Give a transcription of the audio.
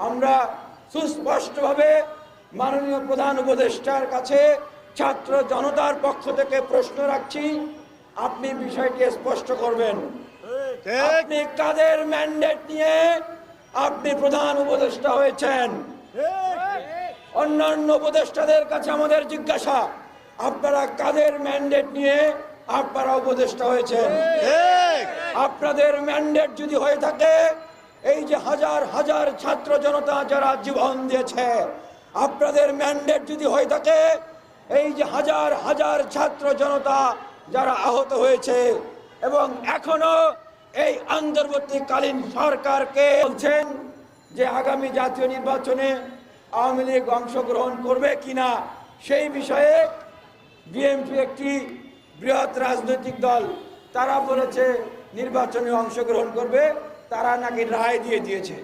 আমরা সুস্পষ্টভাবে মাননীয় প্রধান উপদেষ্টার কাছে ছাত্র জনতার পক্ষ থেকে প্রশ্ন রাখছি, আপনি বিষয়টি স্পষ্ট করবেন। আপনি কাদের ম্যান্ডেট নিয়ে আপনি প্রধান উপদেষ্টা হয়েছেন? অন্যান্য উপদেষ্টাদের কাছে আমাদের জিজ্ঞাসা, আপনারা কাদের ম্যান্ডেট নিয়ে আপনারা উপদেষ্টা হয়েছেন? আপনাদের ম্যান্ডেট যদি হয়ে থাকে, এই যে হাজার হাজার ছাত্র জনতা যারা জীবন দিয়েছে, আপনাদের ম্যান্ডেট যদি হয়ে থাকে, এই যে হাজার হাজার ছাত্র জনতা যারা আহত হয়েছে এবং এখনো এই অন্তর্বর্তীকালীন সরকারকে বলছেন যে আগামী জাতীয় নির্বাচনে আওয়ামী লীগ অংশগ্রহণ করবে কিনা, সেই বিষয়ে বিএনপি একটি বৃহৎ রাজনৈতিক দল, তারা বলেছে নির্বাচনে অংশগ্রহণ করবে, তারা নাকি রায় দিয়ে দিয়েছে।